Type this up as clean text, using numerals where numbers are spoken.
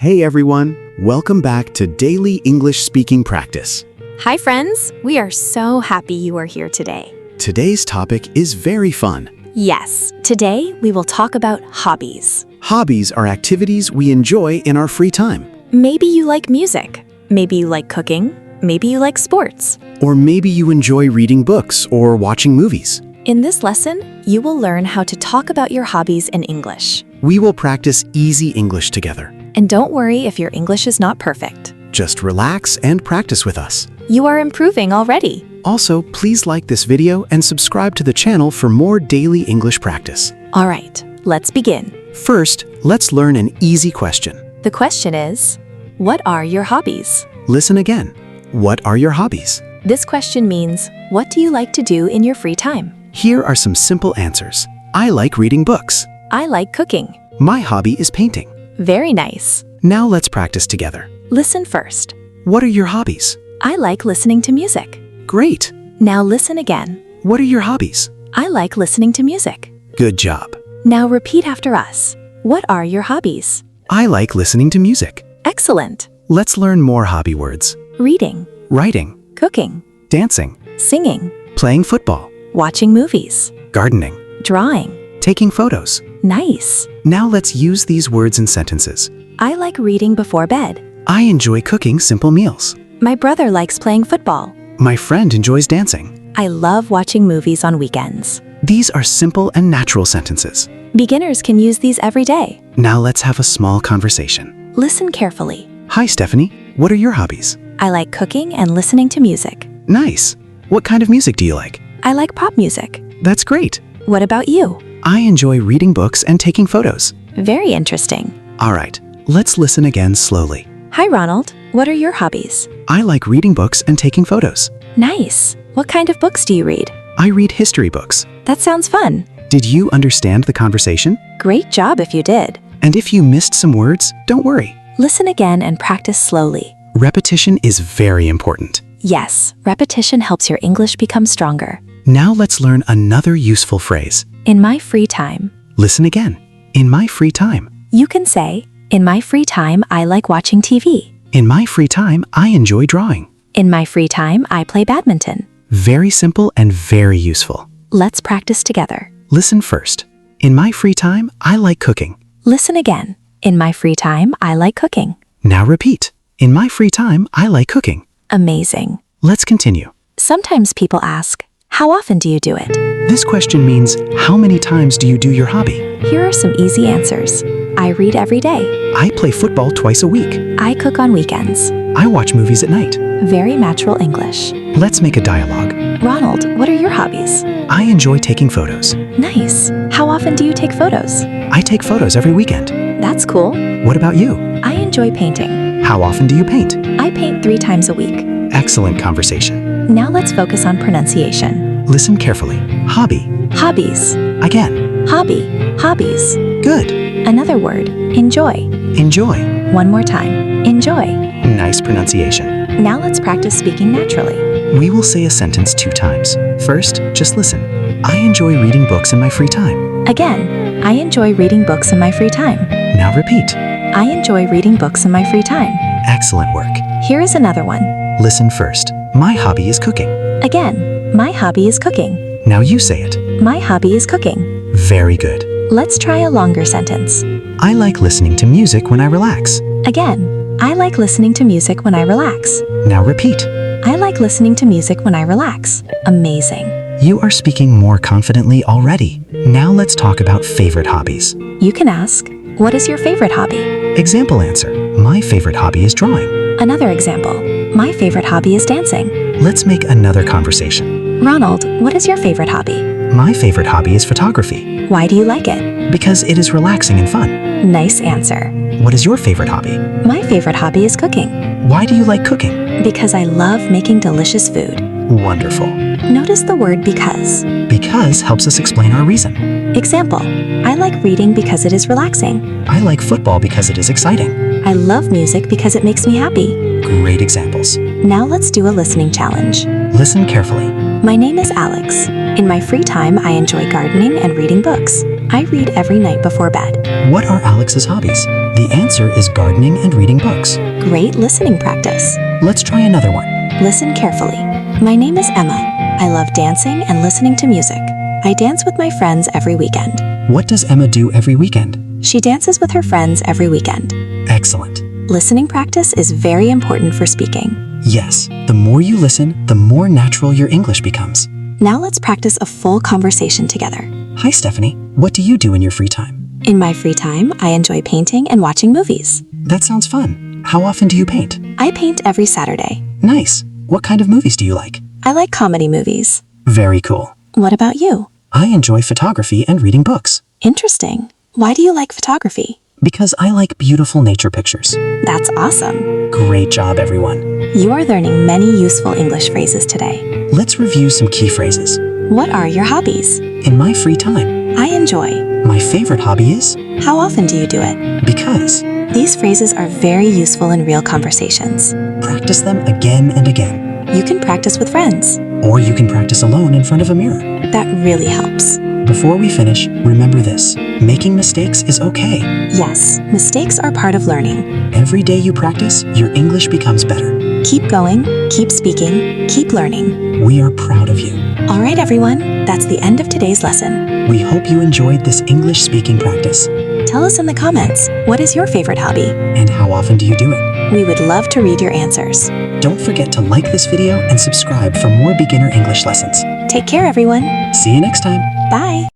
Hey everyone, welcome back to Daily English Speaking Practice. Hi friends, we are so happy you are here today. Today's topic is very fun. Yes, today we will talk about hobbies. Hobbies are activities we enjoy in our free time. Maybe you like music, maybe you like cooking, maybe you like sports. Or maybe you enjoy reading books or watching movies. In this lesson, you will learn how to talk about your hobbies in English. We will practice easy English together. And don't worry if your English is not perfect. Just relax and practice with us. You are improving already. Also, please like this video and subscribe to the channel for more daily English practice. All right, let's begin. First, let's learn an easy question. The question is, what are your hobbies? Listen again. What are your hobbies? This question means, what do you like to do in your free time? Here are some simple answers. I like reading books. I like cooking. My hobby is painting. Very nice. Now let's practice together. Listen first. What are your hobbies? I like listening to music. Great. Now listen again. What are your hobbies? I like listening to music. Good job. Now repeat after us. What are your hobbies? I like listening to music. Excellent. Let's learn more hobby words. Reading, Writing, cooking, dancing, singing, playing football, watching movies, gardening, drawing. taking photos. Nice. Now let's use these words in sentences. I like reading before bed. I enjoy cooking simple meals. My brother likes playing football. My friend enjoys dancing. I love watching movies on weekends. These are simple and natural sentences. Beginners can use these every day. Now let's have a small conversation. Listen carefully. Hi, Stephanie. What are your hobbies? I like cooking and listening to music. Nice. What kind of music do you like? I like pop music. That's great. What about you? I enjoy reading books and taking photos. Very interesting. All right, let's listen again slowly. Hi, Ronald. What are your hobbies? I like reading books and taking photos. Nice. What kind of books do you read? I read history books. That sounds fun. Did you understand the conversation? Great job if you did. And if you missed some words, don't worry. Listen again and practice slowly. Repetition is very important. Yes, repetition helps your English become stronger. Now let's learn another useful phrase. In my free time. Listen again. In my free time. You can say, in my free time, I like watching TV. In my free time, I enjoy drawing. In my free time, I play badminton. Very simple and very useful. Let's practice together. Listen first. In my free time, I like cooking. Listen again. In my free time, I like cooking. Now repeat. In my free time, I like cooking. Amazing. Let's continue. Sometimes people ask, how often do you do it? This question means, how many times do you do your hobby? Here are some easy answers. I read every day. I play football twice a week. I cook on weekends. I watch movies at night. Very natural English. Let's make a dialogue. Ronald, what are your hobbies? I enjoy taking photos. Nice. How often do you take photos? I take photos every weekend. That's cool. What about you? I enjoy painting. How often do you paint? I paint 3 times a week. Excellent conversation. Now let's focus on pronunciation. Listen carefully. Hobby. Hobbies. Again. Hobby. Hobbies. Good. Another word. Enjoy. Enjoy. One more time. Enjoy. Nice pronunciation. Now let's practice speaking naturally. We will say a sentence 2 times. First, just listen. I enjoy reading books in my free time. Again, I enjoy reading books in my free time. Now repeat. I enjoy reading books in my free time. Excellent work. Here is another one. Listen first. My hobby is cooking. Again, my hobby is cooking. Now you say it. My hobby is cooking. Very good. Let's try a longer sentence. I like listening to music when I relax. Again, I like listening to music when I relax. Now repeat. I like listening to music when I relax. Amazing. You are speaking more confidently already. Now let's talk about favorite hobbies. You can ask, what is your favorite hobby? Example answer. My favorite hobby is drawing. Another example. My favorite hobby is dancing. Let's make another conversation. Ronald, what is your favorite hobby? My favorite hobby is photography. Why do you like it? Because it is relaxing and fun. Nice answer. What is your favorite hobby? My favorite hobby is cooking. Why do you like cooking? Because I love making delicious food. Wonderful. Notice the word because. Because helps us explain our reason. Example, I like reading because it is relaxing. I like football because it is exciting. I love music because it makes me happy. Great examples. Now let's do a listening challenge. Listen carefully. My name is Alex. In my free time, I enjoy gardening and reading books. I read every night before bed. What are Alex's hobbies? The answer is gardening and reading books. Great listening practice. Let's try another one. Listen carefully. My name is Emma. I love dancing and listening to music. I dance with my friends every weekend. What does Emma do every weekend? She dances with her friends every weekend. Excellent. Listening practice is very important for speaking. Yes, the more you listen, the more natural your English becomes. Now let's practice a full conversation together. Hi, Stephanie. What do you do in your free time? In my free time, I enjoy painting and watching movies. That sounds fun. How often do you paint? I paint every Saturday. Nice. What kind of movies do you like? I like comedy movies. Very cool. What about you? I enjoy photography and reading books. Interesting. Why do you like photography? Because I like beautiful nature pictures. That's awesome. Great job, everyone. You are learning many useful English phrases today. Let's review some key phrases. What are your hobbies? In my free time, I enjoy. my favorite hobby is How often do you do it? because. These phrases are very useful in real conversations. Practice them again and again. You can practice with friends. Or you can practice alone in front of a mirror. That really helps. Before we finish, remember this. Making mistakes is okay. Yes, mistakes are part of learning. Every day you practice, your English becomes better. Keep going, keep speaking, keep learning. We are proud of you. All right, everyone, that's the end of today's lesson. We hope you enjoyed this English speaking practice. Tell us in the comments, what is your favorite hobby? And how often do you do it? We would love to read your answers. Don't forget to like this video and subscribe for more beginner English lessons. Take care, everyone. See you next time. Bye.